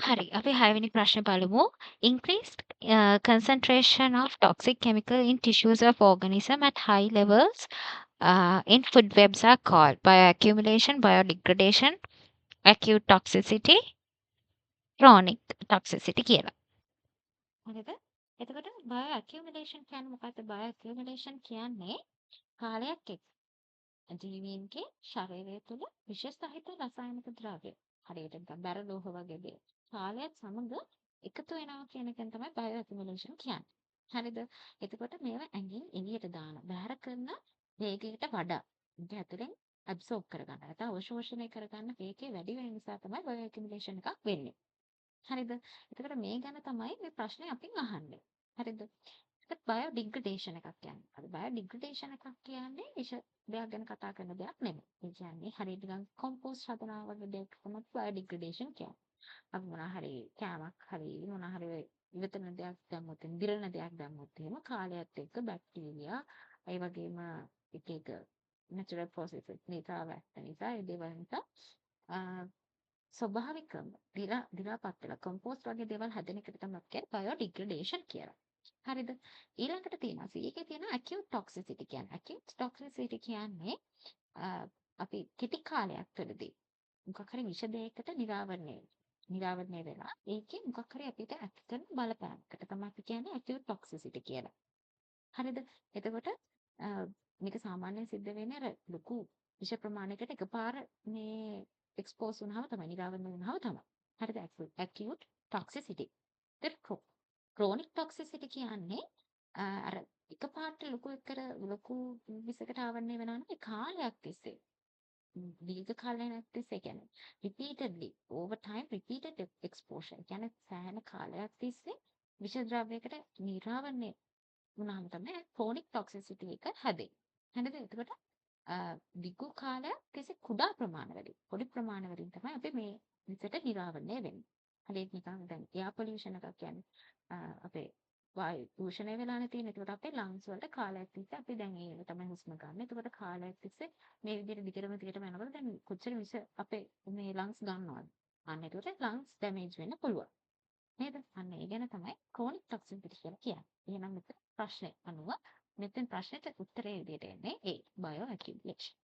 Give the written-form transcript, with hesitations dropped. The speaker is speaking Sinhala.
හරි. අපි 6 වෙනි ප්‍රශ්නේ බලමු. Increased concentration of toxic chemical in tissues of organism at high levels in food webs are called bioaccumulation, biodegradation, acute toxicity, chronic toxicity කියලා. හරිද? එතකොට bioaccumulation කියන්නේ මොකක්ද? bioaccumulation කියන්නේ කාලයක් එක්ක ජීවීන්ගේ ශරීරය තුළ විෂ සහිත රසායනික ද්‍රව්‍ය හරියට නිකන් බැර ලෝහ වගේ දේ කාලයත් සමග එකතු වෙනවා කියන එකෙන් තමයි bioaccumulation කියන්නේ. හරිද? එතකොට මේවා ඇඟෙන් එළියට දාන බැහැර කරන වේගයට වඩා ඒක ඇතුලෙන් ඇබ්සෝබ් කරගන්න. නැත්නම් අවශෝෂණය කරගන්න වේගය වැඩි වෙන නිසා තමයි bioaccumulation එකක් වෙන්නේ. හරිද? එතකොට මේ ගැන තමයි මේ ප්‍රශ්නේ අපින් අහන්නේ. හරිද? ඒත් බයෝඩිග්‍රඩේෂන් එකක් කියන්නේ. අර බයෝඩිග්‍රඩේෂන් එකක් කියන්නේ විෂ දෙයක් ගැන කතා කරන දෙයක් නෙමෙයි. ඒ කියන්නේ හරියට නිකන් කොම්පෝස්ට් හදනවා වගේ දෙයක් තමයි බයෝඩිග්‍රඩේෂන් කියන්නේ. අපි මොනවා හරි කෑමක් හරි මොනවා හරි ඉවතන දෙයක් දැම්මොත් දිරන දෙයක් දැම්මොත් එහෙම කාලයත් එක්ක බැක්ටීරියා ඒ වගේම එක එක නැචරල් ප්‍රොසෙසස් නිසා වැක්ත නිසා ඒ දේවල් නිසා ස්වභාවිකව දිරාපත් වෙලා කොම්පෝස්ට් වගේ දේවල් හැදෙන එකට තමයි කියන්නේ බයෝඩිග්‍රඩේෂන් කියලා. හරිද? ඊළඟට තියෙනවා ඒකේ තියෙන acute toxicity කියන්නේ. acute toxicity කියන්නේ අපි කෙටි කාලයක් තුළදී මොකක් හරි විෂ දෙයකට නිරාවරණය වෙලා ඒකේ මොකක් හරි අපිට ඇති කරන බලපෑමකට තමයි අපි කියන්නේ acute toxicity කියලා. හරිද? එතකොට මේක සාමාන්‍යයෙන් සිද්ධ වෙන්නේ අර ලොකු විෂ ප්‍රමාණයකට එකපාර මේ එක්ස්පෝස් වුණාම තමයි නිරාවරණය වුණාම තමයි. හරිද? acute toxicity. ක්‍රොනික් ටොක්සිසිටි කියන්නේ අර එකපාරට ලොකු විසකට ආවරණය වෙනවා නෙවෙයි කාලයක් තිස්සේ දීර්ඝ කාලයක් තිස්සේ කියන්නේ repeatedly over time repeated exposure කියන්නේ සෑහෙන කාලයක් තිස්සේ විෂ ද්‍රව්‍යයකට නිරාවරණය වුණාම තමයි ක්‍රොනික් ටොක්සිසිටි එක හැදෙන්නේ. හරිද? එතකොට දිගු කාලයක් තිස්සේ කුඩා ප්‍රමාණවලින් පොඩි ප්‍රමාණවලින් තමයි අපි මේ විෂයට නිරාවරණය වෙන්නේ. හරියට නිකන් දැන් එයාර් පොලියුෂන් එකක් කියන්නේ අපේ වායු දූෂණය වෙලානේ තියෙන්නේ. ඒකට අපේ ලංස් වලට කාලයක් තිස්සේ අපි දැන් ඒක තමයි හුස්ම ගන්න. ඒකට කාලයක් තිස්සේ මේ විදිහට දිගටම යනකොට දැන් කොච්චර විස අපේ මේ ලංස් ගන්නවද? අන්න ඒකට ලංස් ඩැමේජ් වෙන්න පුළුවන්. නේද? අන්න ඒ ගැන තමයි ක්‍රොනික් ටොක්සිසිටි කියලා කියන්නේ. එහෙනම් මෙතන ප්‍රශ්නේ අනුව මෙතෙන් ප්‍රශ්නෙට උත්තරේ විදිහට එන්නේ ඒ බයෝ ඇකියුමුලේෂන්.